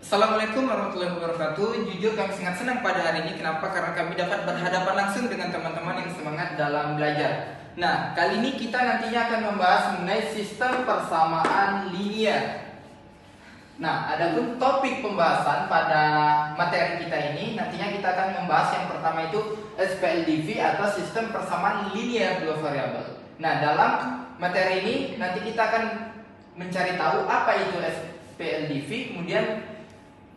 Assalamualaikum warahmatullahi wabarakatuh. Jujur kami sangat senang pada hari ini. Kenapa? Karena kami dapat berhadapan langsung dengan teman-teman yang semangat dalam belajar. Nah, kali ini kita nantinya akan membahas mengenai sistem persamaan linear. Nah, adapun topik pembahasan pada materi kita ini, nantinya kita akan membahas yang pertama itu SPLDV atau sistem persamaan linear dua variabel. Nah, dalam materi ini nanti kita akan mencari tahu apa itu SPLDV, kemudian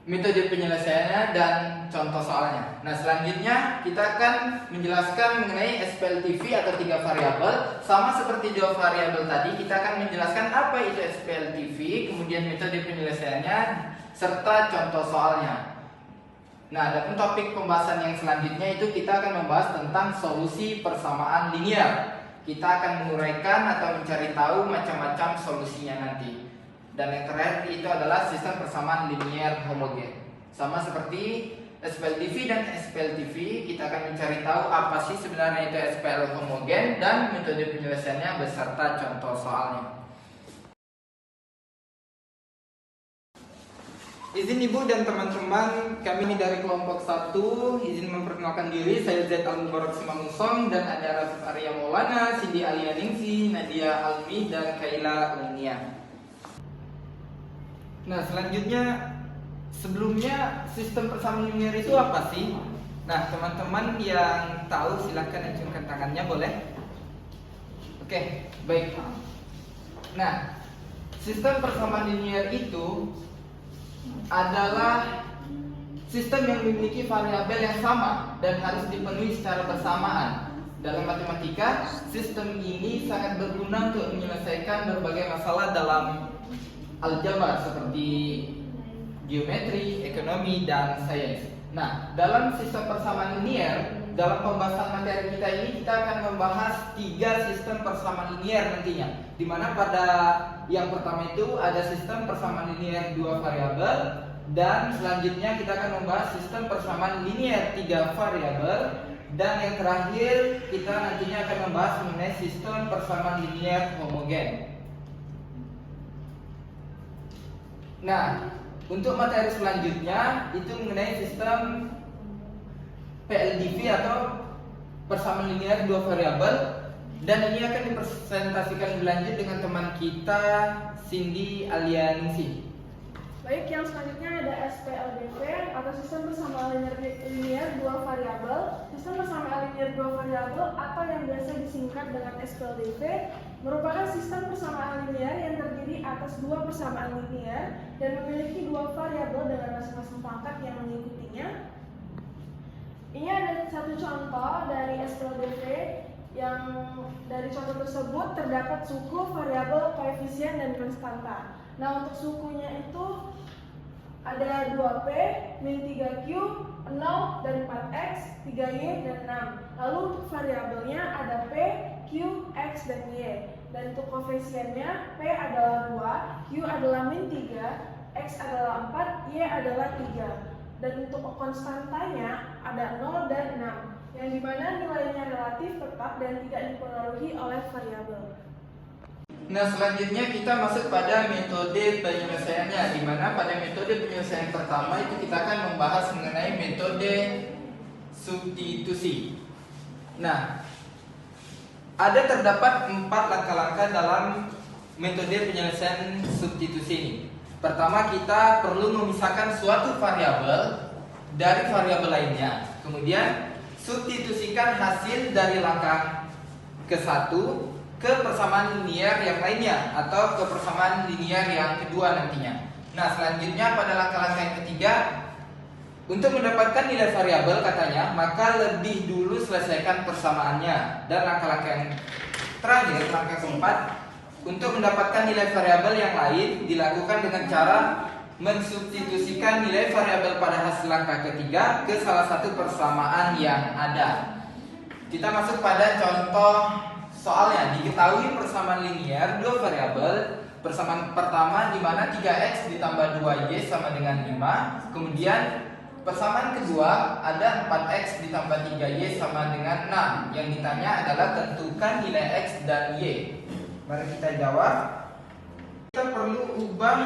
metode penyelesaiannya dan contoh soalnya. Nah, selanjutnya kita akan menjelaskan mengenai SPLDV atau tiga variabel. Sama seperti dua variabel tadi, kita akan menjelaskan apa itu SPLDV, kemudian metode penyelesaiannya serta contoh soalnya. Nah, adapun topik pembahasan yang selanjutnya itu kita akan membahas tentang solusi persamaan linear. Kita akan menguraikan atau mencari tahu macam-macam solusinya nanti. Dan yang terakhir itu adalah sistem persamaan linear homogen. Sama seperti SPLDV dan SPLTV, kita akan mencari tahu apa sih sebenarnya itu SPL homogen dan metode penyelesaiannya beserta contoh soalnya. Izin Ibu dan teman-teman, kami dari kelompok 1, izin memperkenalkan diri. Saya Zaid Al-Mubarak Simanusong dan ada Rafif Arya Maulana, Cindy Alianingsi, Nadia Almi, dan Kaila Unia. Nah, selanjutnya, sebelumnya sistem persamaan linear itu apa sih? Nah, teman-teman yang tahu silahkan acungkan tangannya, boleh? Oke, baik. Nah, sistem persamaan linear itu adalah sistem yang memiliki variabel yang sama dan harus dipenuhi secara bersamaan. Dalam matematika, sistem ini sangat berguna untuk menyelesaikan berbagai masalah dalam aljabar seperti geometri, ekonomi, dan sains. Nah, dalam sistem persamaan linear, dalam pembahasan materi kita ini kita akan membahas tiga sistem persamaan linear nantinya. Di mana pada yang pertama itu ada sistem persamaan linear dua variabel, dan selanjutnya kita akan membahas sistem persamaan linear tiga variabel, dan yang terakhir kita nantinya akan membahas mengenai sistem persamaan linear homogen. Nah, untuk materi selanjutnya itu mengenai sistem PLDV atau persamaan linear dua variabel, dan ini akan dipresentasikan berlanjut dengan teman kita Cindy Alianingsi. Baik, yang selanjutnya ada SPLDV atau sistem persamaan linear dua variabel. Sistem persamaan linear dua variabel atau yang biasa disingkat dengan SPLDV merupakan sistem persamaan linear yang terdiri atas dua persamaan linear dan memiliki dua variabel dengan masing-masing pangkat yang mengikutinya. Ini ada satu contoh dari SPLDV yang dari contoh tersebut terdapat suku, variabel, koefisien, dan konstanta. Nah, untuk sukunya itu ada 2P, min 3Q, 0 dan 4X, 3Y dan 6. Lalu untuk variabelnya ada P, Q, X dan Y. Dan untuk koefisiennya P adalah 2, Q adalah min 3, X adalah 4, Y adalah 3. Dan untuk konstantanya ada 0 dan 6, yang dimana nilainya relatif, tetap, dan tidak dipengaruhi oleh variabel. Nah, selanjutnya kita masuk pada metode penyelesaiannya, di mana pada metode penyelesaian pertama itu kita akan membahas mengenai metode substitusi. Nah, ada terdapat 4 langkah-langkah dalam metode penyelesaian substitusi ini. Pertama, kita perlu memisahkan suatu variabel dari variabel lainnya. Kemudian, substitusikan hasil dari langkah ke-1 ke persamaan linear yang lainnya atau ke persamaan linear yang kedua nantinya. Nah, selanjutnya pada langkah-langkah yang ketiga, untuk mendapatkan nilai variabel katanya, maka lebih dulu selesaikan persamaannya. Dan langkah-langkah yang terakhir, langkah keempat, untuk mendapatkan nilai variabel yang lain dilakukan dengan cara mensubstitusikan nilai variabel pada hasil langkah ketiga ke salah satu persamaan yang ada. Kita masuk pada contoh soalnya. Diketahui persamaan linear dua variabel. Persamaan pertama di mana 3x ditambah 2y sama dengan 5. Kemudian persamaan kedua ada 4x ditambah 3y sama dengan 6. Yang ditanya adalah tentukan nilai x dan y. Mari kita jawab. Kita perlu ubah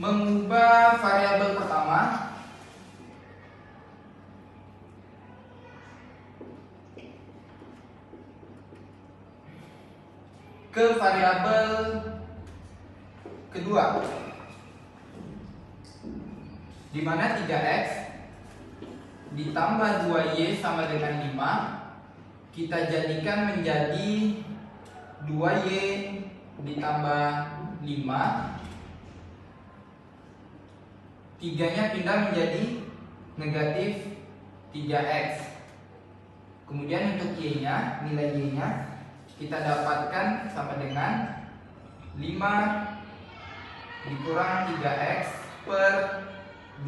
mengubah variabel pertama ke variabel kedua, di mana 3x ditambah 2y sama dengan 5 kita jadikan menjadi 2y ditambah 5, 3-nya pindah menjadi negatif 3x. Kemudian untuk y-nya, nilai y-nya kita dapatkan sama dengan 5 dikurang 3x per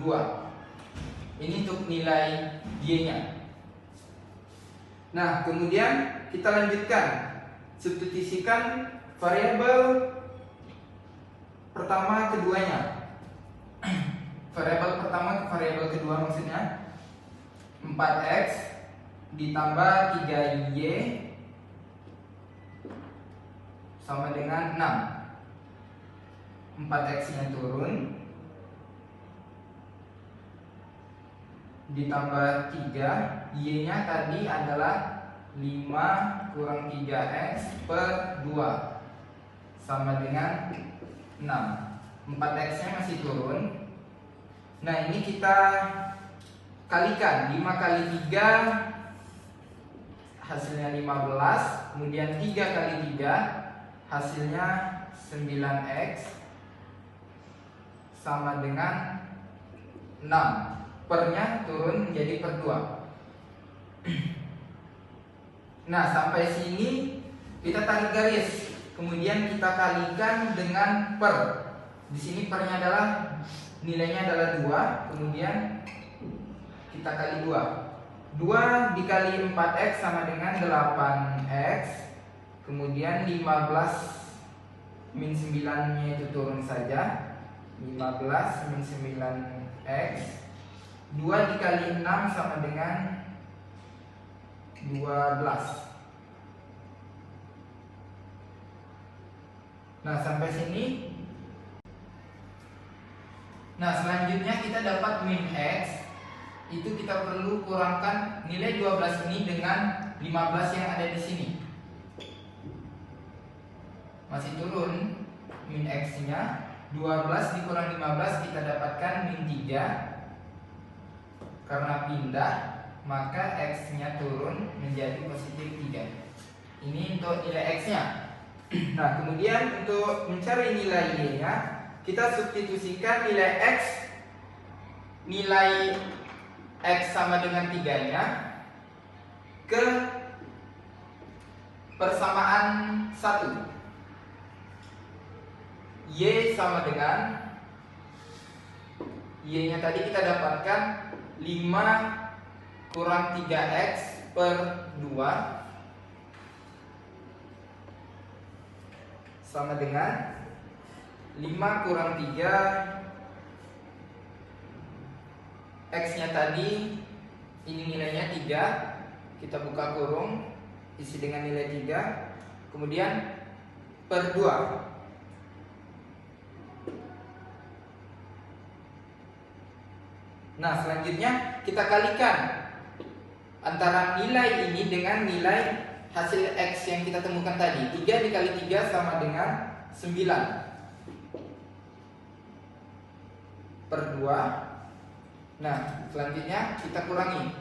2. Ini untuk nilai y-nya. Nah, kemudian kita lanjutkan, substitusikan variabel pertama keduanya. Variabel pertama ke variabel kedua maksudnya 4x ditambah 3y sama dengan 6. 4x nya turun ditambah 3, y nya tadi adalah 5 kurang 3x per 2 sama dengan 6. 4x nya masih turun. Nah, ini kita kalikan 5 kali 3 hasilnya 15, kemudian 3 kali 3 hasilnya 9x sama dengan 6. Pernya turun menjadi per 2. Nah, sampai sini kita tarik garis, kemudian kita kalikan dengan per. Di sini pernya adalah nilainya adalah 2, kemudian kita kali 2. 2 dikali 4x sama dengan 8x. Kemudian 15 min 9-nya itu turun saja. 15 min 9x. 2 dikali 6 sama dengan 12. Nah, sampai sini. Nah, selanjutnya kita dapat min x. Itu kita perlu kurangkan nilai 12 ini dengan 15 yang ada di sini. Masih turun min x-nya. 12 dikurang 15 kita dapatkan min 3. Karena pindah, maka x-nya turun menjadi positif 3. Ini untuk nilai x-nya. Nah, kemudian untuk mencari nilai y-nya, kita substitusikan nilai x sama dengan 3-nya ke persamaan 1. Y sama dengan y-nya tadi kita dapatkan 5 kurang 3x per 2 sama dengan 5 kurang 3 x-nya tadi, ini nilainya 3. Kita buka kurung, isi dengan nilai 3. Kemudian per 2. Nah, selanjutnya kita kalikan antara nilai ini dengan nilai hasil x yang kita temukan tadi. 3 dikali 3 sama dengan 9 per 2. Nah, selanjutnya kita kurangi.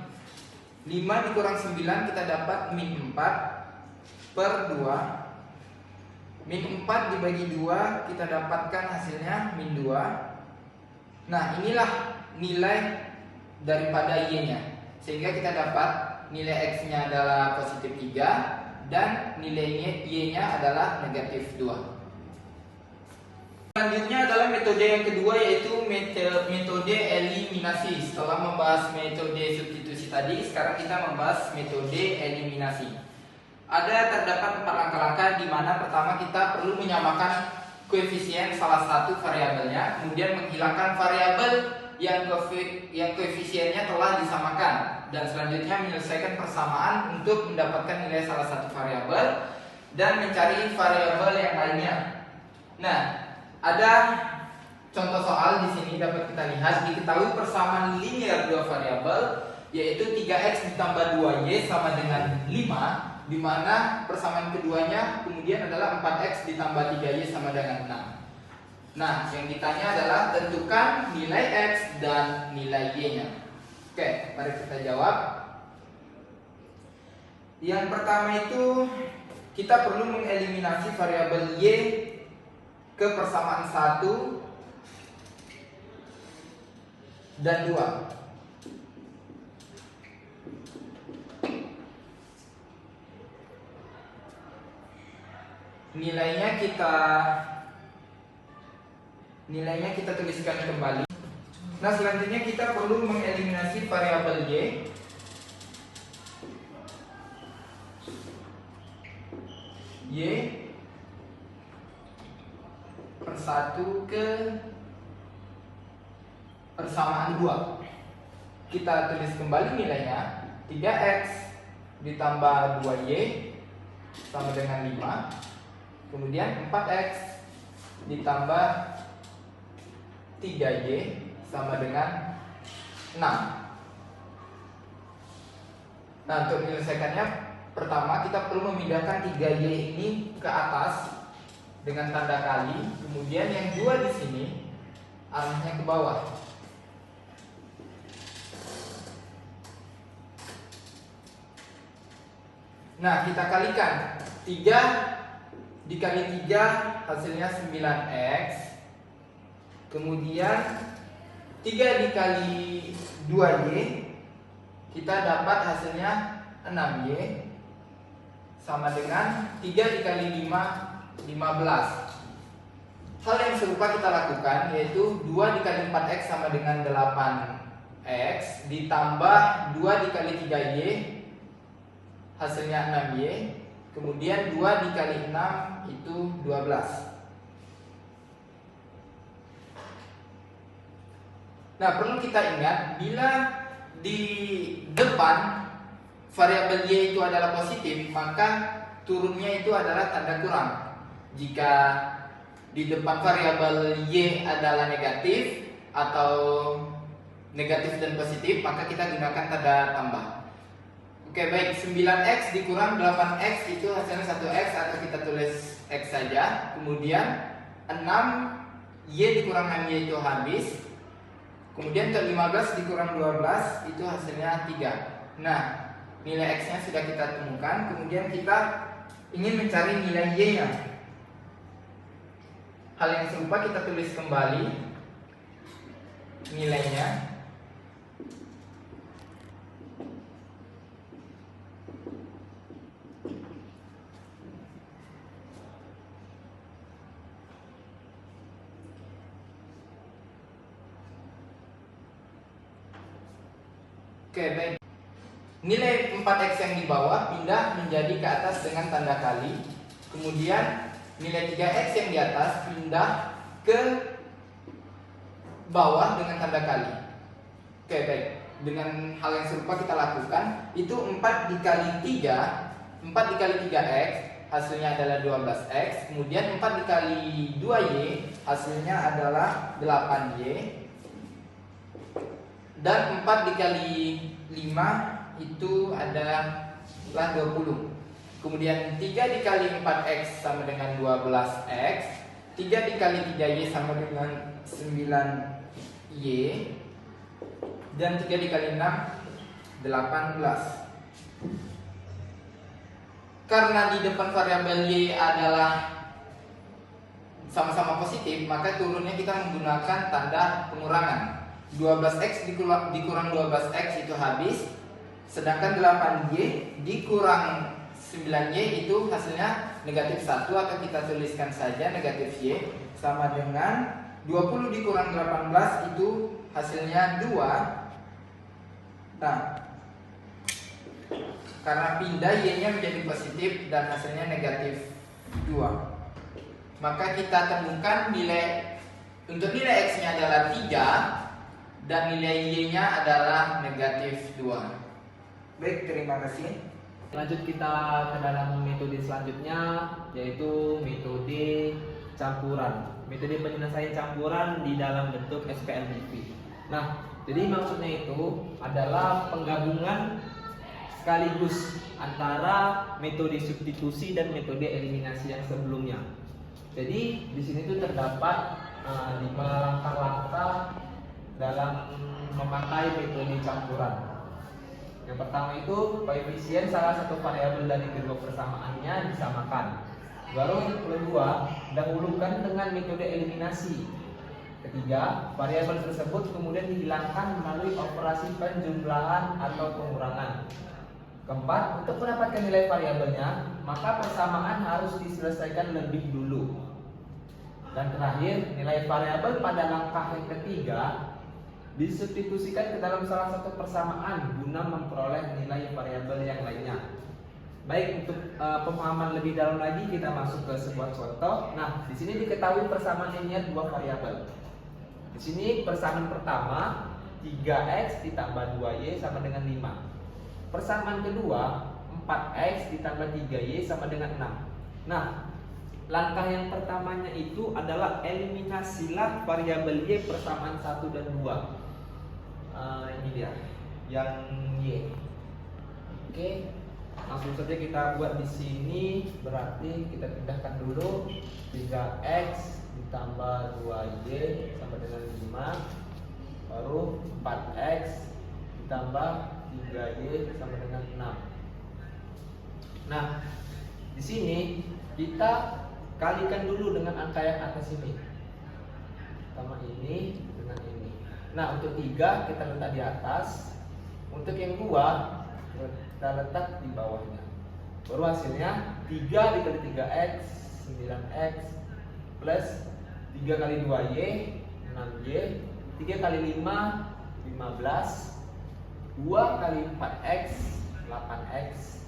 5 dikurang 9 kita dapat min 4 per 2. Min 4 dibagi 2 kita dapatkan hasilnya min 2. Nah, inilah nilai daripada y-nya. Sehingga kita dapat nilai x-nya adalah positif 3 dan nilai y-nya adalah negatif 2. Selanjutnya adalah metode yang kedua, yaitu metode eliminasi. Setelah membahas metode substitusi tadi, sekarang kita membahas metode eliminasi. Terdapat 4 langkah-langkah di mana pertama kita perlu menyamakan koefisien salah satu variabelnya, kemudian menghilangkan variabel yang koefisiennya telah disamakan, dan selanjutnya menyelesaikan persamaan untuk mendapatkan nilai salah satu variabel dan mencari variabel yang lainnya. Nah, ada contoh soal di sini dapat kita lihat diketahui persamaan linear dua variabel yaitu 3x ditambah 2y sama dengan 5, di mana persamaan keduanya kemudian adalah 4x ditambah 3y sama dengan 6. Nah, yang ditanya adalah tentukan nilai x dan nilai y-nya. Oke, mari kita jawab. Yang pertama itu kita perlu mengeliminasi variabel y ke persamaan 1 dan 2. Nilainya kita tuliskan kembali. Nah, selanjutnya kita perlu mengeliminasi variabel y per 1 ke persamaan 2. Kita tulis kembali nilainya 3x ditambah 2y sama dengan 5. Kemudian 4x ditambah 3y sama dengan 6. Nah, untuk menyelesaikannya, pertama kita perlu memindahkan 3y ini ke atas dengan tanda kali. Kemudian yang 2 di sini arahnya ke bawah. Nah, kita kalikan 3 dikali 3 hasilnya 9x. Kemudian 3 dikali 2y kita dapat hasilnya 6y sama dengan 3 dikali 5 15. Hal yang serupa kita lakukan yaitu 2 dikali 4x sama dengan 8x ditambah 2 dikali 3y hasilnya 6y. Kemudian 2 dikali 6 itu 12. Nah, perlu kita ingat bila di depan variabel y itu adalah positif, maka turunnya itu adalah tanda kurang. Jika di depan variabel y adalah negatif atau negatif dan positif, maka kita gunakan tanda tambah. Oke, baik, 9x dikurang 8x itu hasilnya 1x atau kita tulis x saja. Kemudian 6y dikurang 6y itu habis. Kemudian ke 15 dikurang 12 itu hasilnya 3. Nah, nilai x-nya sudah kita temukan. Kemudian kita ingin mencari nilai y-nya. Hal yang serupa kita tulis kembali nilainya. Oke, baik. Nilai 4x yang di bawah pindah menjadi ke atas dengan tanda kali. Kemudian nilai 3x yang di atas pindah ke bawah dengan tanda kali. Oke, baik. Dengan hal yang serupa kita lakukan. Itu 4 dikali 3 4 dikali 3x hasilnya adalah 12x. Kemudian 4 dikali 2y hasilnya adalah 8y. Dan 4 dikali 5 itu adalah 20. Kemudian 3 dikali 4x sama dengan 12x. 3 dikali 3y sama dengan 9y. Dan 3 dikali 6 18. Karena di depan variabel y adalah sama-sama positif, maka turunnya kita menggunakan tanda pengurangan. 12x dikurang 12x itu habis. Sedangkan 8y dikurang 9y itu hasilnya negatif 1 atau kita tuliskan saja negatif y sama dengan 20 dikurang 18 itu hasilnya 2. Nah, karena pindah y-nya menjadi positif dan hasilnya negatif 2, maka kita temukan untuk nilai x-nya adalah 3 dan nilai y-nya adalah negatif 2. Baik, terima kasih. Lanjut kita ke dalam metode selanjutnya, yaitu metode campuran. Metode penyelesaian campuran di dalam bentuk SPLDV. Nah, jadi maksudnya itu adalah penggabungan sekaligus antara metode substitusi dan metode eliminasi yang sebelumnya. Jadi di sini tuh terdapat 5 langkah-langkah dalam memakai metode campuran. Yang pertama itu koefisien salah satu variabel dari kedua persamaannya disamakan. Baru yang kedua, dahulukan dengan metode eliminasi. Ketiga, variabel tersebut kemudian dihilangkan melalui operasi penjumlahan atau pengurangan. Keempat, untuk mendapatkan nilai variabelnya, maka persamaan harus diselesaikan lebih dulu. Dan terakhir, nilai variabel pada langkah yang ketiga disubstitusikan ke dalam salah satu persamaan guna memperoleh nilai variabel yang lainnya. Baik, untuk pemahaman lebih dalam lagi kita masuk ke sebuah contoh. Nah, di sini diketahui persamaan linier dua variabel. Di sini persamaan pertama 3x ditambah 2y sama dengan 5. Persamaan kedua 4x ditambah 3y sama dengan 6. Nah, langkah yang pertamanya itu adalah eliminasilah variabel y persamaan 1 dan 2. Ini dia yang y. Oke, langsung saja kita buat di sini. Berarti kita pindahkan dulu 3x ditambah 2y sama dengan 5, baru 4x ditambah 3y sama dengan 6. Nah, di sini kita kalikan dulu dengan angka yang atas ini, sama ini dengan ini. Nah, untuk 3 kita letak di atas, untuk yang 2 kita letak di bawahnya. Baru hasilnya 3 dikali 3x 9x plus 3 kali 2y 6y, 3 kali 5 15, 2 kali 4x 8x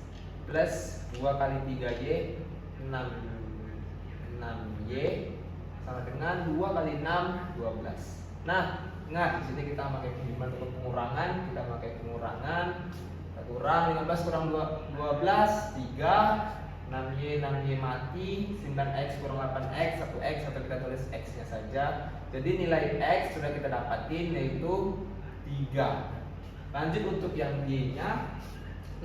plus 2 kali 3y 6y sama dengan 2 kali 6 12. Nah, ingat di sini kita pakai pengurangan, kita pakai pengurangan. Kita kurang 15 kurang 12 3, 6y mati, 9x kurang 8x 1x atau kita tulis x-nya saja. Jadi nilai x sudah kita dapatin yaitu 3. Lanjut untuk yang y-nya.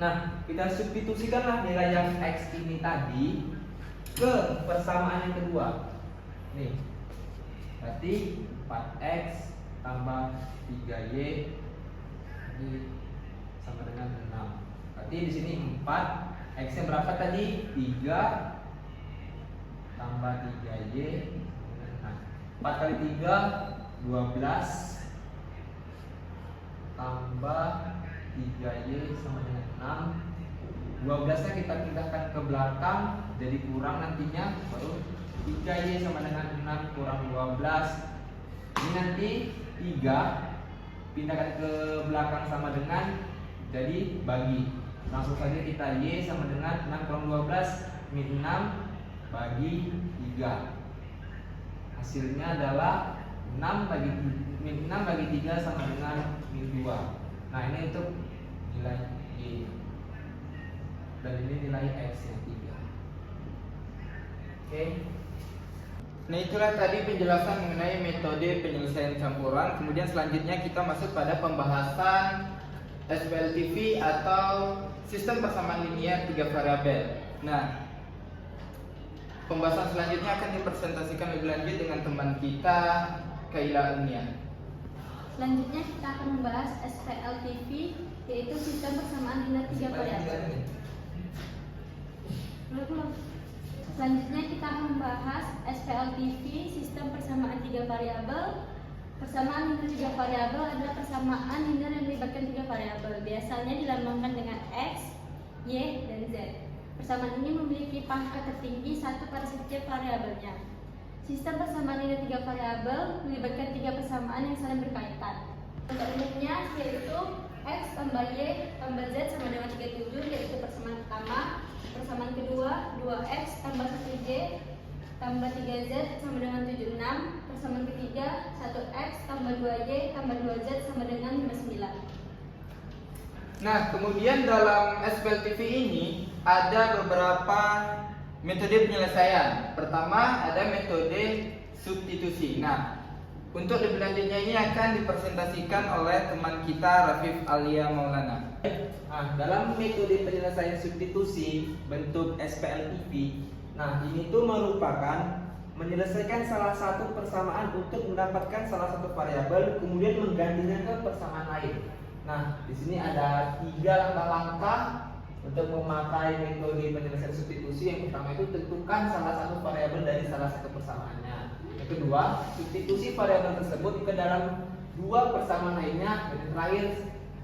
Nah, kita substitusikanlah nilai yang x ini tadi ke persamaan yang kedua. Nih. Berarti 4x tambah 3y ini sama dengan 6. Berarti di sini 4, x-nya berapa tadi? 3 tambah 3y dengan 6. 4 kali 3 12 tambah 3y sama dengan 6. 12 nya kita pindahkan ke belakang, jadi kurang nantinya, baru 3y sama dengan 6 kurang 12. Ini nanti 3 pindahkan ke belakang sama dengan, jadi bagi. Langsung saja kita y sama dengan 6 kurang 12 min 6 bagi 3. Hasilnya adalah 6 bagi min 6 bagi 3 sama dengan min 2. Nah, ini untuk nilai y. Dan ini nilai x yang 3. Oke. Nah, itulah tadi penjelasan mengenai metode penyelesaian campuran. Kemudian selanjutnya kita masuk pada pembahasan SPLTV atau sistem persamaan linear 3 variabel. Nah, pembahasan selanjutnya akan dipresentasikan lebih lanjut dengan teman kita Kaila Unia. Selanjutnya kita akan membahas SPLTV, yaitu sistem persamaan linear 3 variabel. Selanjutnya kita akan membahas SPLTV, sistem persamaan 3 variabel. Persamaan linear 3 variabel adalah persamaan linear yang melibatkan 3 variabel. Biasanya dilambangkan dengan x, y, dan z. Persamaan ini memiliki pangkat tertinggi 1 pada setiap variabelnya. Sistem persamaan linear 3 variabel melibatkan 3 persamaan yang saling berkaitan. Contoh umumnya yaitu x tambah y tambah z sama dengan 37, yaitu persamaan pertama. Persamaan kedua 2x tambah 1y tambah 3z sama dengan 76. Persamaan ketiga 1x tambah 2y tambah 2z sama dengan 59. Nah, kemudian dalam SPLTV ini ada beberapa metode penyelesaian. Pertama ada metode substitusi. Nah, untuk lebih lanjutnya ini akan dipresentasikan oleh teman kita Rafif Alia Maulana. Nah, dalam metode penyelesaian substitusi bentuk SPLTV, nah ini tuh merupakan menyelesaikan salah satu persamaan untuk mendapatkan salah satu variabel, kemudian menggantinya ke persamaan lain. Nah, di sini ada 3 langkah-langkah untuk memakai metode penyelesaian substitusi. Yang pertama itu tentukan salah satu variabel dari salah satu persamaannya. Yang kedua, substitusi variabel tersebut ke dalam 2 persamaan lainnya. Dan yang terakhir,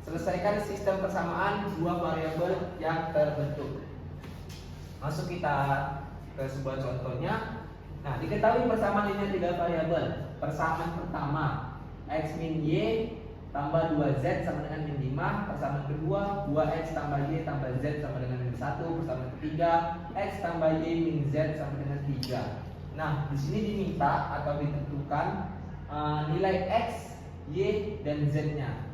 selesaikan sistem persamaan 2 variabel yang terbentuk. Masuk kita ke sebuah contohnya. Nah, diketahui persamaan linear 3 variabel. Persamaan pertama, x min y tambah 2z sama dengan min 5. Persamaan kedua, 2x tambah y tambah z sama dengan min 1. Persamaan ketiga, x tambah y min z sama dengan 3. Nah, di sini diminta atau ditentukan nilai x, y, dan z-nya.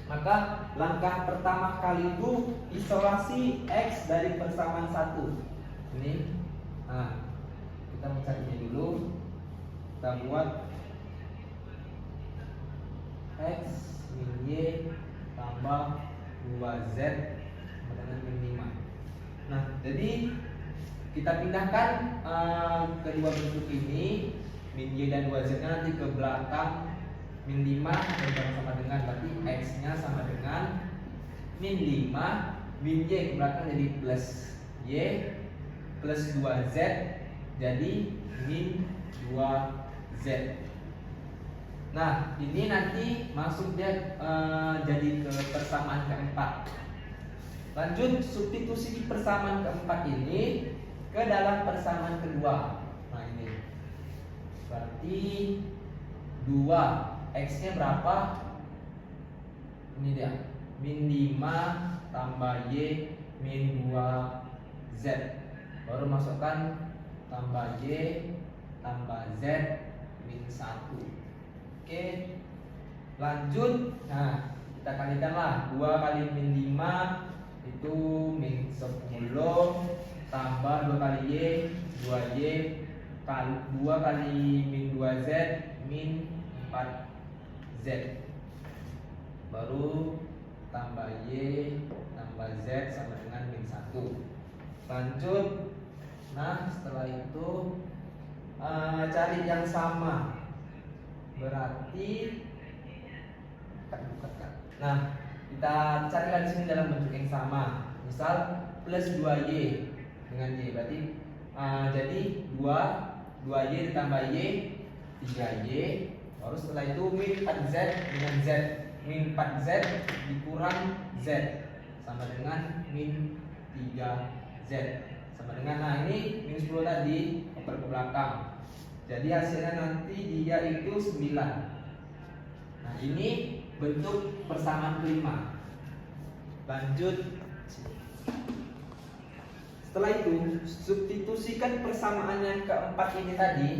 Maka langkah pertama kali itu isolasi x dari persamaan 1. Ini, nah, kita mencarinya dulu. Kita buat x min y tambah 2z sama dengan min 5. Nah, jadi kita pindahkan kedua bentuk ini, min y dan 2z nya nanti ke belakang. Min 5 sama dengan, berarti x nya sama dengan min 5, min y ke belakang jadi plus y plus 2z jadi min 2z. Nah, ini nanti masuk dia jadi ke persamaan keempat. Lanjut substitusi di persamaan keempat ini ke dalam persamaan kedua. Nah, ini berarti 2 x nya berapa? Ini dia, min 5 tambah y min 2z. Baru masukkan tambah y tambah z min 1. Oke, lanjut. Nah, kita kalikanlah 2 kali min 5 itu min 10 tambah 2 kali y 2y kali 2 kali min 2z min 4z. Baru tambah y tambah z sama dengan min 1. Lanjut. Nah, setelah itu cari yang sama. Berarti nah, kita carilah di sini dalam bentuk yang sama. Misal plus 2y dengan y, berarti jadi 2y ditambah y 3y. Baru setelah itu min 4z dengan z. Min 4z dikurang z sama dengan min 3z sama dengan, nah ini min 10 tadi oper ke belakang. Jadi hasilnya nanti dia itu 9. Nah, ini bentuk persamaan kelima. Lanjut. Setelah itu substitusikan persamaan yang keempat ini tadi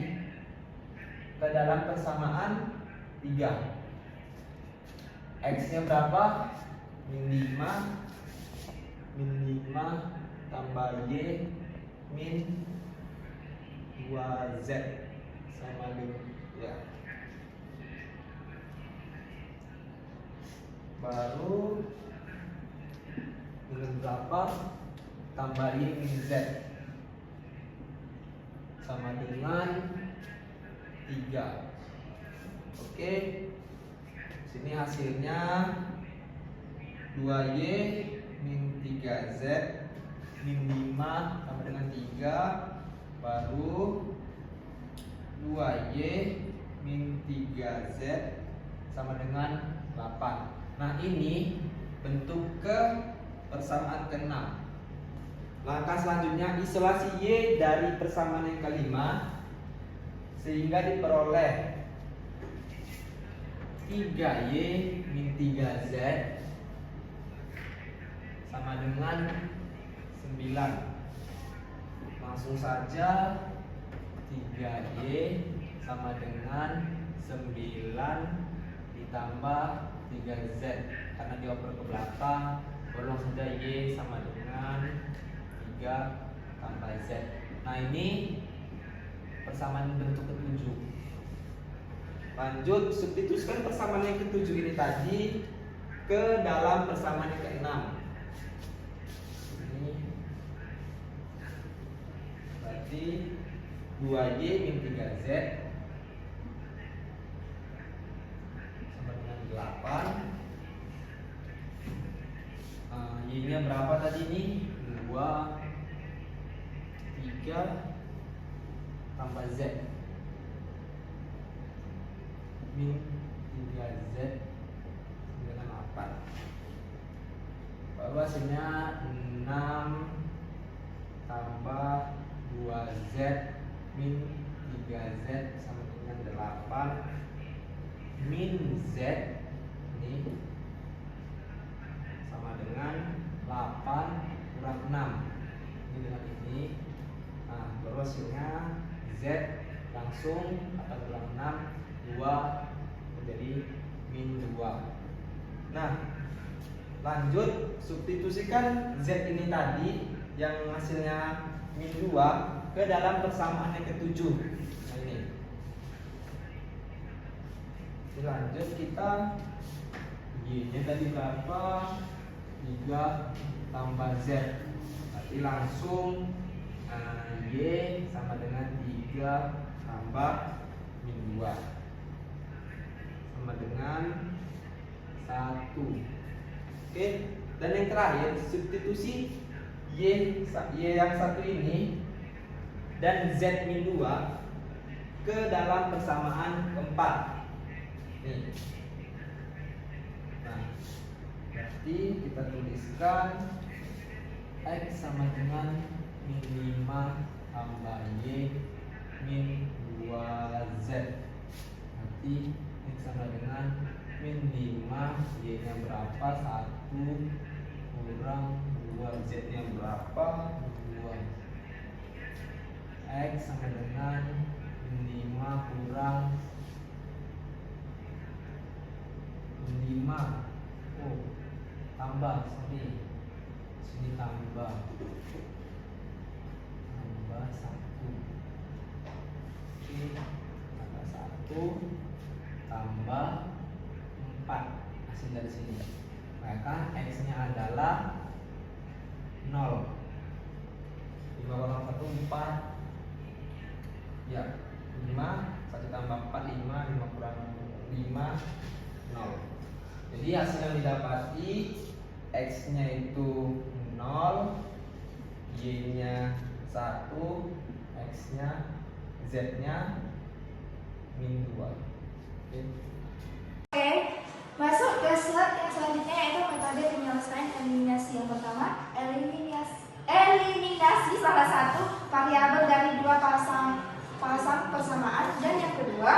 ke dalam persamaan 3. X nya berapa? Min 5 tambah y min 2z sama dengan, ya. Baru dengan berapa? Tambah y min z sama dengan 3. Oke. Sini hasilnya 2y min 3z min 5 sama dengan 3. Baru 2y min 3z sama dengan 8. Nah, ini bentuk ke persamaan ke-6. Langkah selanjutnya isolasi y dari persamaan yang kelima sehingga diperoleh 3y min 3z sama dengan 9. Langsung saja 3y sama dengan 9 ditambah 3z karena dioper ke belakang. Baru langsung saja y sama dengan 3 tambah z. Nah, ini persamaan bentuk ketujuh. Lanjut, substitusikan persamaan yang ketujuh ini tadi ke dalam persamaan yang keenam. Ini berarti 2Y min 3Z sama dengan 8. Y-nya berapa tadi ini? 2, 3 tambah Z min 3Z dengan 8. Baru hasilnya 6 tambah 2Z min 3Z sama dengan 8 min Z ini sama dengan 8 kurang 6 ini dengan ini. Nah, baru hasilnya Z langsung akan kurang 6 2 menjadi min 2. Nah, lanjut substitusikan Z ini tadi yang hasilnya min 2 ke dalam persamaan yang ketujuh. Nah, ini lanjut kita Y-nya tadi berapa? 3 tambah Z. Berarti langsung Y sama dengan 3 tambah min 2 sama dengan 1. Oke, dan yang terakhir substitusi Y yang satu ini dan Z min 2 ke dalam persamaan keempat. Nih. Nah, berarti kita tuliskan X sama dengan min 5 tambah Y min 2Z. Berarti X sama dengan min 5, Y nya berapa? 1 kurang 2, Z nya berapa? 2. X sama dengan min 5 kurang min 5. Oh, tambah sini tambah 1. Oke, tambah 1 tambah 4 hasil dari sini. Maka X nya adalah 0. 5 kurang 1 4. Ya, 5 1 tambah 4 5 5 kurang 5 0. Jadi hasil yang didapati X nya itu 0, Y nya 1, X nya Z nya min 2. Oke, masuk ke slide yang selanjutnya yaitu metode penyelesaian eliminasi. Yang pertama, eliminasi salah satu variabel dari dua pasang persamaan, dan yang kedua,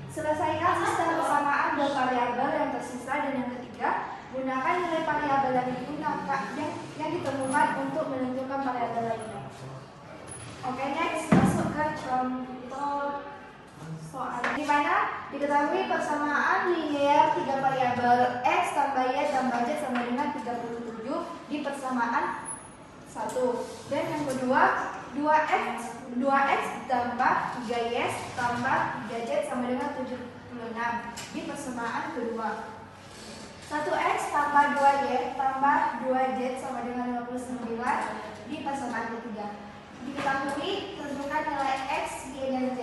selesaikan sistem persamaan dua variabel yang tersisa, dan yang ketiga, gunakan nilai variabel yang digunakan yang ditemukan untuk menentukan variabel lainnya. Oke, next masuk ke contoh soal di mana diketahui persamaan linear 3 variabel X tambah Y tambah Z sama dengan 37 di persamaan 1. Dan yang kedua, 2X tambah 3Y tambah 3Z sama dengan 76 di persamaan kedua. 1X tambah 2Y tambah 2Z sama dengan 59 di persamaan ketiga. Diketahui tentukan nilai X, Y, dan Z.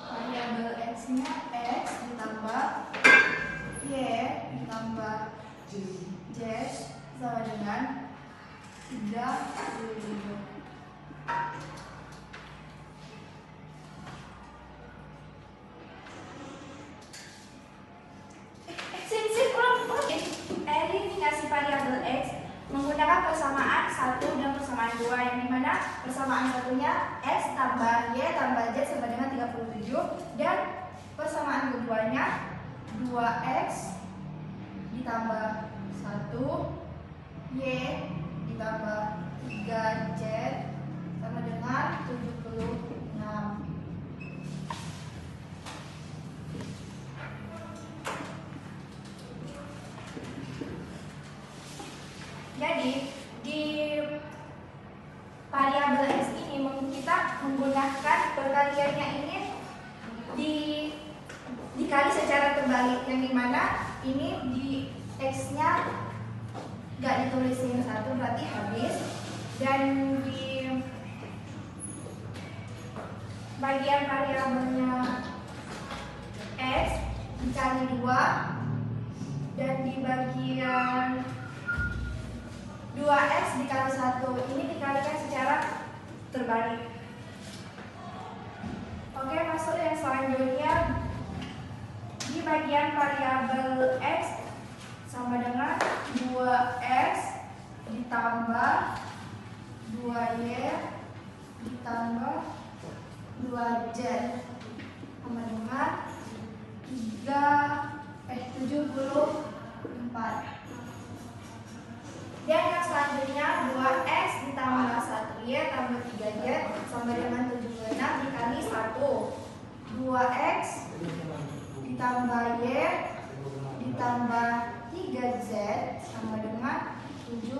Variabel X-nya X ditambah Y ditambah Z sama dengan 37. Eliminasi variabel X menggunakan persamaan 1 dan persamaan 2, yang dimana persamaan satunya X tambah Y tambah Z sama dengan 37, dan persamaan keduanya 2X ditambah 1 Y ditambah 3Z sama dengan 76. Jadi di dikali secara terbalik, yang dimana ini di X-nya nggak ditulisin satu berarti habis, dan di bagian variabelnya X dikali 2, dan di bagian 2X dikali 1 ini dikalikan secara terbalik. Oke, masuk yang selanjutnya. Di bagian variabel X sama dengan 2X ditambah 2Y ditambah 2Z sama dengan 74. Dan yang selanjutnya 2X ditambah 1Y tambah 3Y sama dengan 76 dikali 1. 2X ditambah Y ditambah 3Z sama dengan 76.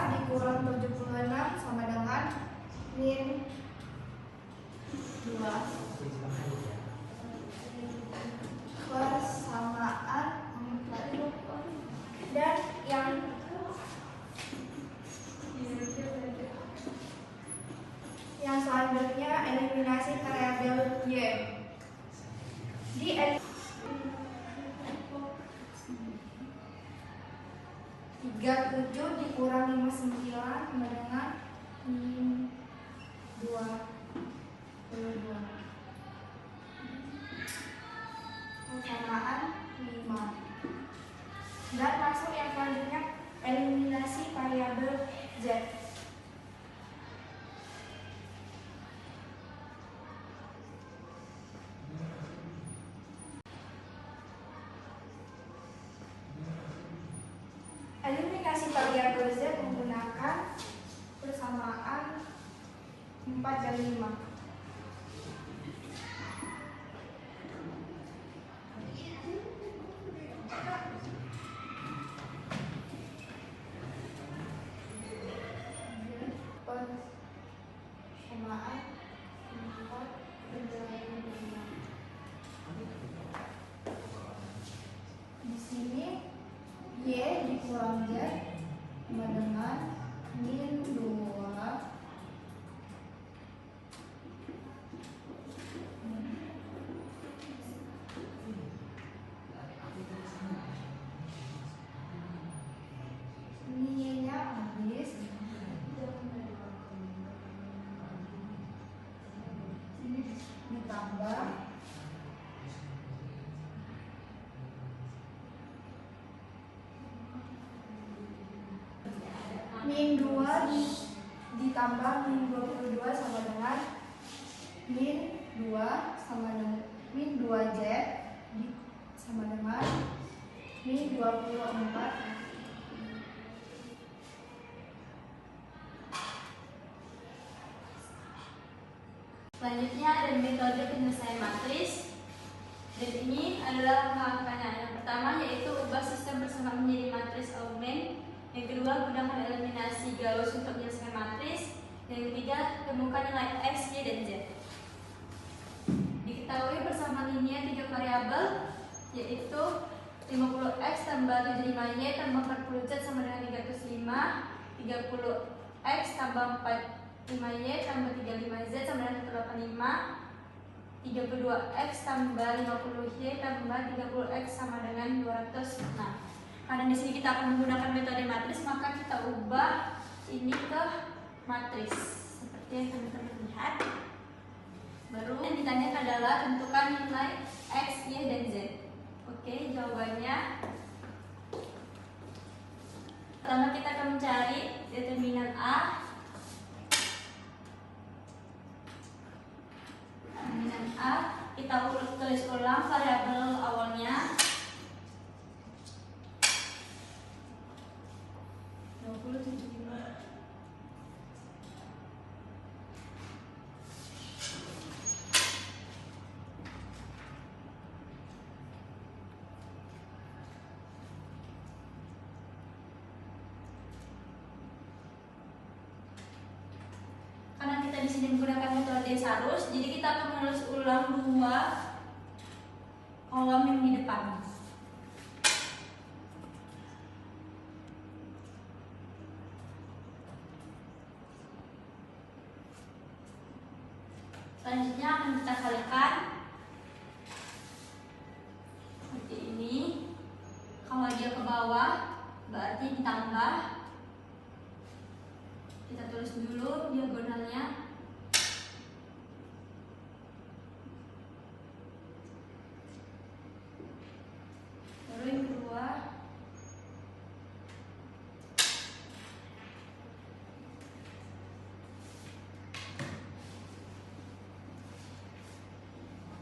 Dikurang 76 sama dengan min 2. Persamaan 4. Dan yang selanjutnya eliminasi variabel Y. Di 37 dikurang 59 sama dengan 22. Persamaan 5. Dan masuk yang selanjutnya eliminasi variabel Z. Eliminasi variabel Z menggunakan persamaan 4 dan 5. Persamaan 4 dan 5. Di sini Y dikurang Z sama dengan min 2 Y-nya habis, ini ditambah min 2 ditambah min 22 sama dengan min 2 sama dengan min 2Z sama dengan min 24. Selanjutnya ada metode penyelesaian matris. Dan ini adalah langkah-langkahnya. Yang pertama yaitu ubah sistem persamaan menjadi matris augment. Yang kedua, gunakan eliminasi Gauss untuk menyelesaikan matris. Yang ketiga, temukan nilai X, Y, dan Z. Diketahui persamaan linear 3 variabel, yaitu 50X tambah 75Y tambah 40Z sama dengan 305, 30X tambah 45Y tambah 35Z sama dengan 185, 32X tambah 50Y tambah 30X sama dengan 206. Karena di sini kita akan menggunakan metode matris, maka kita ubah ini ke matris seperti yang teman-teman lihat. Baru yang ditanyakan adalah tentukan nilai X, Y, dan Z. Oke, jawabannya pertama kita akan mencari determinan A. Determinan A, kita tulis ulang variabel awalnya. 2075. sini menggunakan metode Sarus, jadi kita akan menulis ulang 2 kolom yang di depan. Selanjutnya akan kita kalikan seperti ini. Kalau dia ke bawah berarti ditambah. Kita tulis dulu diagonalnya. Lalu yang kedua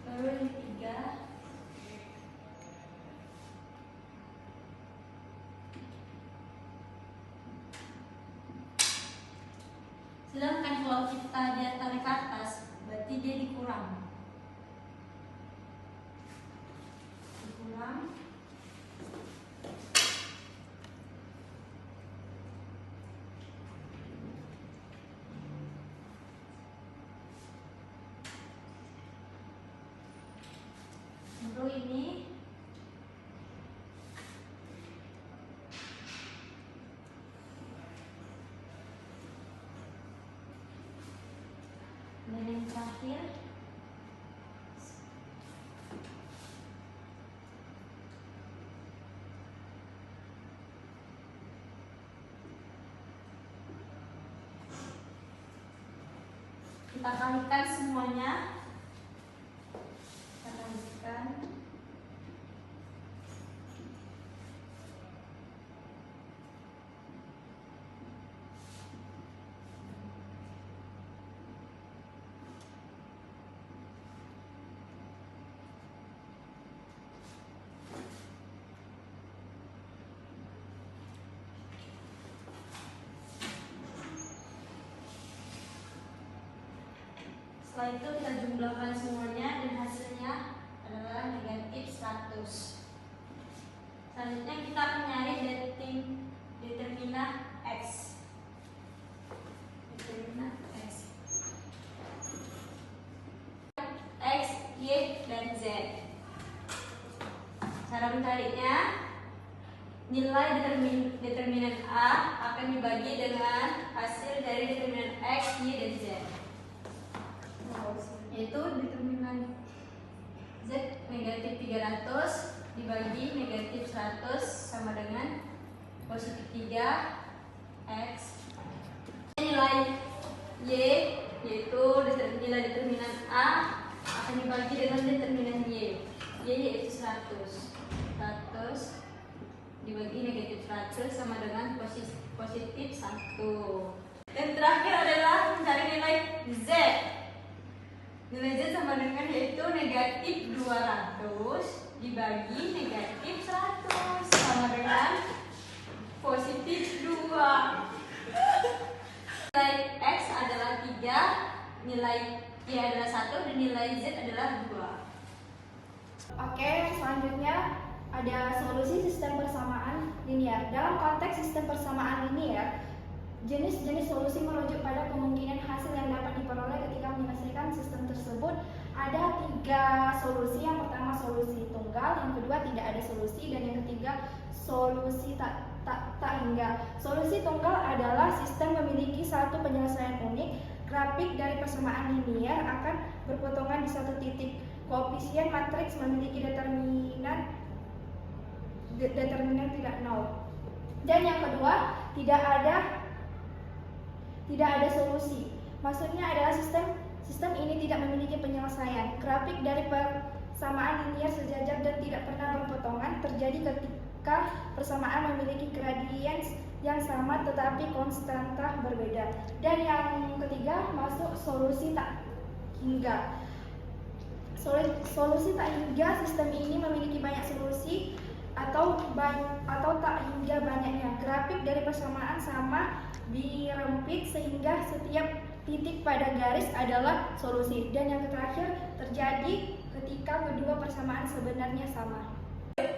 lalu yang ketiga sedangkan kalau kita dia tarik ke atas berarti dia dikurang. Lalu ini dan yang terakhir kita kalikan semuanya. Kita kalikan. Setelah itu kita jumlahkan semuanya dan hasilnya adalah negatif 100. Selanjutnya kita akan nyari determinan X. Determinan X. X, Y, dan Z. Cara mencarinya, nilai determinan A akan dibagi dengan hasil dari determinan X, Y, dan Z. Yaitu determinan Z negatif 300 dibagi negatif 100 sama dengan positif 3 X. Nilai Y yaitu nilai determinan A akan dibagi dengan determinan Y yaitu 100 dibagi negatif 100 sama dengan positif 1. Dan terakhir adalah mencari nilai Z. Nilai Z sama dengan yaitu negatif 200 dibagi negatif 100 sama dengan positif 2. Nilai X adalah 3, nilai Y adalah 1, dan nilai Z adalah 2. Oke, selanjutnya ada solusi sistem persamaan linear. Dalam konteks sistem persamaan linear, jenis-jenis solusi merujuk pada kemungkinan hasil yang dapat diperoleh ketika menyelesaikan sistem tersebut. Ada 3 solusi. Yang pertama solusi tunggal, yang kedua tidak ada solusi, dan yang ketiga solusi tak hingga. Solusi tunggal adalah sistem memiliki satu penyelesaian unik. Grafik dari persamaan linear akan berpotongan di satu titik. Koefisien matriks memiliki determinan tidak nol. Dan yang kedua tidak ada solusi. Maksudnya adalah sistem ini tidak memiliki penyelesaian. Grafik dari persamaan linear sejajar dan tidak pernah berpotongan terjadi ketika persamaan memiliki gradien yang sama tetapi konstanta berbeda. Dan yang ketiga masuk solusi tak hingga. Solusi tak hingga, sistem ini memiliki banyak solusi atau tak hingga banyaknya. Grafik dari persamaan sama dirempit sehingga setiap titik pada garis adalah solusi. Dan yang terakhir terjadi ketika kedua persamaan sebenarnya sama.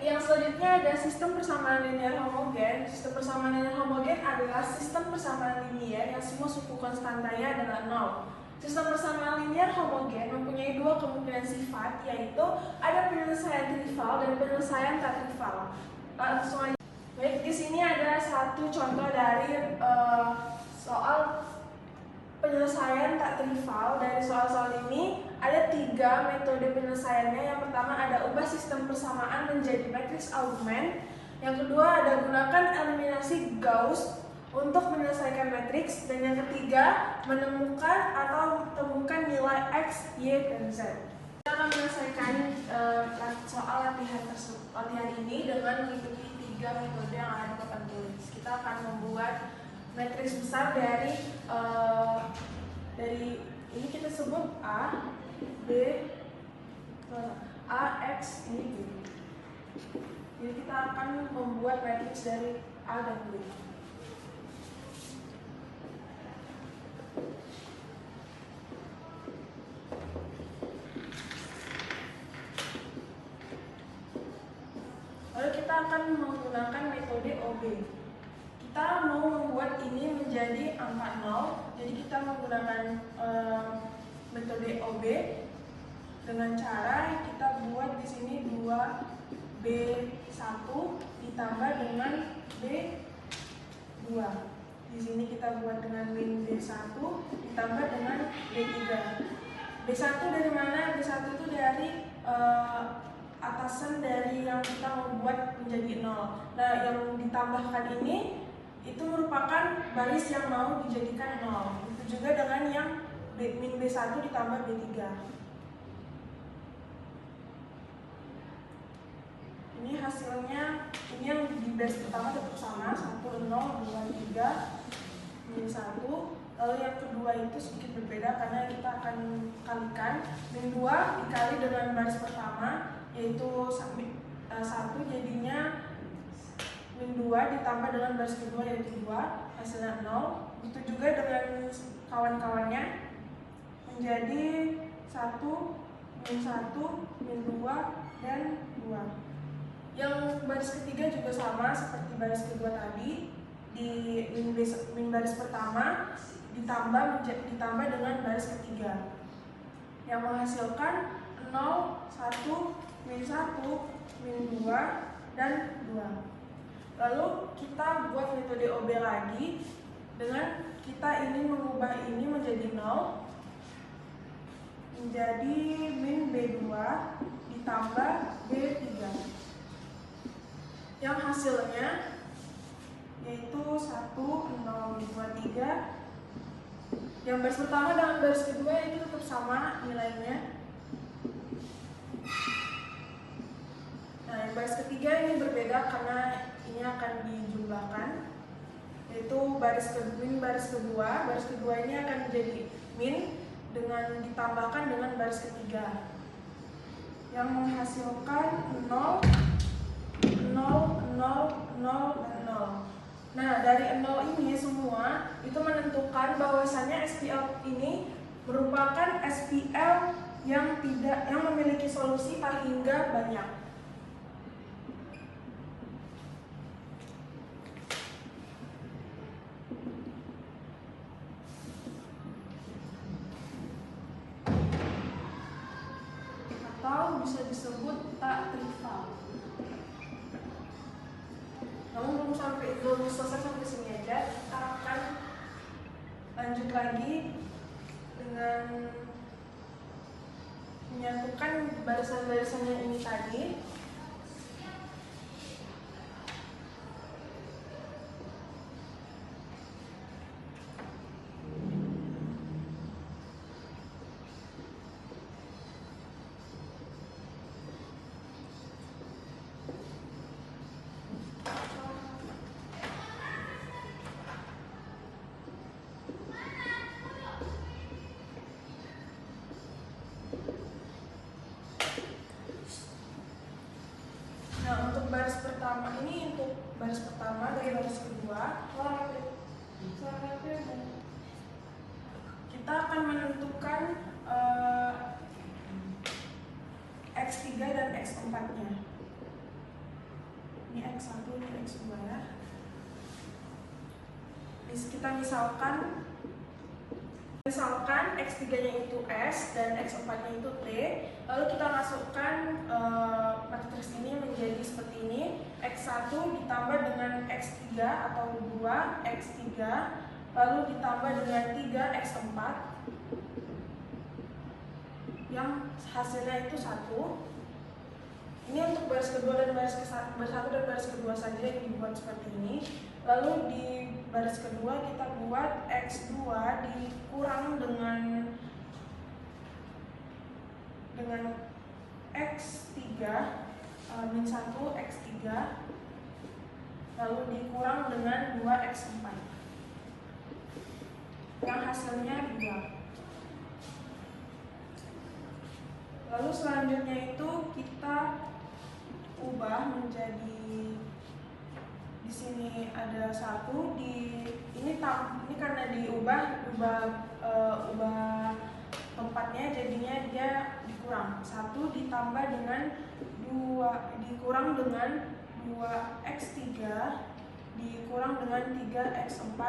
Yang selanjutnya ada sistem persamaan linear homogen. Sistem persamaan linear homogen adalah sistem persamaan linear yang semua suku konstantanya adalah 0. Sistem persamaan linear homogen mempunyai dua kemungkinan sifat, yaitu ada penyelesaian trivial dan penyelesaian tak trivial. Langsung aja. Baik, di sini ada satu contoh dari soal penyelesaian tak trivial. Dari soal-soal ini ada 3 metode penyelesaiannya. Yang pertama ada ubah sistem persamaan menjadi matriks argumen. Yang kedua ada gunakan eliminasi Gauss untuk menyelesaikan matriks, dan yang ketiga menemukan atau temukan nilai x, y, dan z. Kita akan menyelesaikan soal latihan ini dengan mengikuti 3 metode yang ada di papan tulis. Kita akan membuat matriks besar dari ini kita sebut A, B, A, X, ini B. Jadi kita akan membuat matriks dari A dan B. Lalu kita akan menggunakan metode OB. Kita mau membuat ini menjadi angka 0, jadi kita menggunakan metode OB dengan cara kita buat di sini 2B1 ditambah dengan B2. Di sini kita buat dengan min B1 ditambah dengan B3. B1 dari mana? B1 itu dari atasan dari yang kita membuat menjadi 0. Nah, yang ditambahkan ini itu merupakan baris yang mau dijadikan 0. Itu juga dengan yang min B1 ditambah B3. Ini hasilnya, ini yang di baris pertama tetap sama, 1, 0, 2, 3, min 1. Lalu yang kedua itu sedikit berbeda karena kita akan kalikan min 2 dikali dengan baris pertama, yaitu 1, jadinya min 2 ditambah dengan baris kedua yaitu 2, hasilnya 0. Itu juga dengan kawan-kawannya menjadi 1, min 1, min 2, dan 2. Yang baris ketiga juga sama seperti baris kedua tadi, di min baris pertama ditambah dengan baris ketiga, yang menghasilkan 0, 1, min 1, min 2, dan 2. Lalu kita buat metode OB lagi dengan kita ingin mengubah ini menjadi 0 menjadi min B2 ditambah B3, yang hasilnya yaitu 1, 0, 2, 3. Yang baris pertama dengan baris kedua itu tetap sama nilainya. Nah, yang baris ketiga ini berbeda karena ini akan dijumlahkan, yaitu min baris kedua ini akan menjadi min dengan ditambahkan dengan baris ketiga, yang menghasilkan 0, 0, 0, 0, dan 0. Nah, dari 0 ini semua itu menentukan bahwasannya SPL ini merupakan SPL yang memiliki solusi tak hingga banyak. Atau bisa disebut tak trivial. Namun belum selesai sampai sini aja. Kita akan lanjut lagi dengan menyatukan barisan-barisan yang ini tadi. Nah, untuk baris pertama ini, untuk baris pertama dari baris kedua, kita akan menentukan X3 dan X4 nya. Ini X1, ini X2 ya. Kita misalkan misalkan X3-nya itu S dan X4-nya itu T, lalu kita masukkan matriks ini menjadi seperti ini. X1 ditambah dengan X3 atau 2X3, lalu ditambah dengan 3X4 yang hasilnya itu 1. Ini untuk baris kedua dan baris satu dan baris kedua saja yang dibuat seperti ini. Lalu di baris kedua kita buat X2 dikurang dengan X3 min 1 X3, lalu dikurang dengan 2X4 yang hasilnya 2. Lalu selanjutnya itu kita ubah menjadi, di sini ada 1, ini karena diubah tempatnya, jadinya dia dikurang 1 ditambah dengan 2 dikurang dengan 2X3 dikurang dengan 3X4,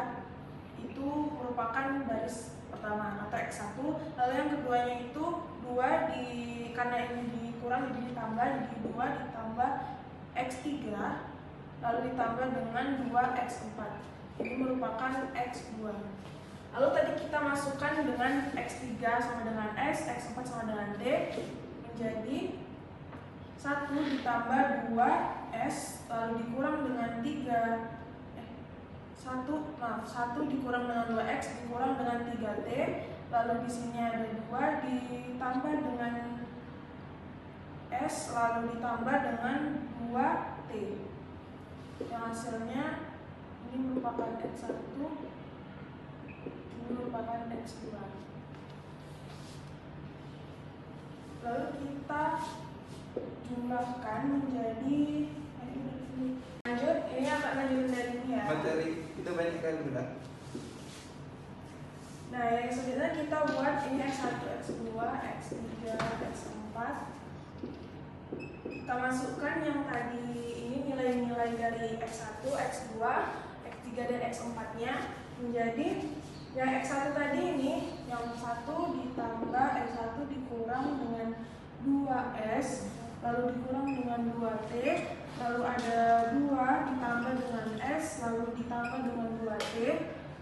itu merupakan baris pertama atau X1. Lalu yang keduanya itu 2 karena ini dikurang jadi ditambah, jadi 2 ditambah X3 lalu ditambah dengan 2X4, ini merupakan X2. Lalu tadi kita masukkan dengan X3 sama dengan S, X4 sama dengan D, menjadi 1 ditambah 2S lalu dikurang dengan 1 dikurang dengan 2X dikurang dengan 3T, lalu di sini ada 2 ditambah dengan S lalu ditambah dengan 2T, yang hasilnya ini merupakan X1, ini merupakan X2. Lalu kita jumlahkan menjadi lanjut, ini akan lanjutin dari ini ya. Materi itu banyak kali udah. Nah, yang selanjutnya kita buat ini X1, X2, X3, X4. Kita masukkan yang tadi ini nilai-nilai dari X1, X2, X3 dan X4-nya menjadi yang X1 tadi ini yang 1 ditambah X1 dikurang dengan 2S lalu dikurang dengan 2T, lalu ada 2 ditambah dengan S lalu ditambah dengan 2T.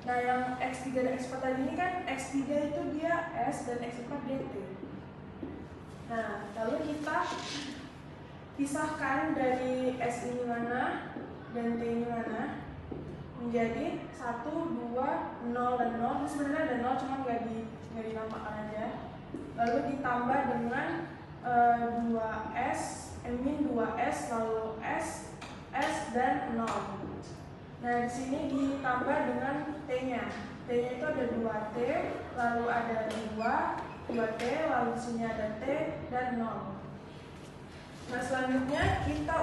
Nah, yang X3 dan X4 tadi ini kan X3 itu dia S dan X4 DT. Nah, lalu kita pisahkan dari S ini mana dan T ini mana menjadi 1, 2, 0 dan 0. Ini sebenarnya ada 0 cuma nggak dinamakan aja. Lalu ditambah dengan 2S, min 2S lalu S dan 0. Nah, di sini ditambah dengan T-nya. T-nya itu ada 2T, lalu ada 2T, lalu di sini ada T dan 0. Nah, selanjutnya kita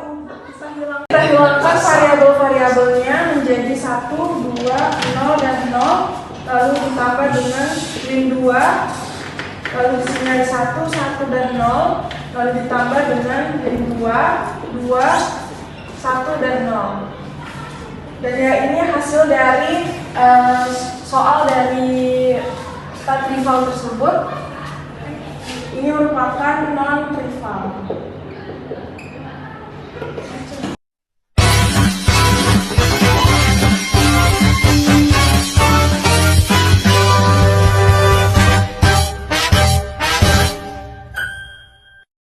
hilangkan variabel-variabelnya menjadi 1, 2, 0 dan 0, lalu ditambah dengan min 2, lalu di sini ada 1 dan 0, lalu ditambah dengan min 2, 1 dan 0. Dan ya, ini hasil dari soal dari stat trivial tersebut. Ini merupakan non trivial.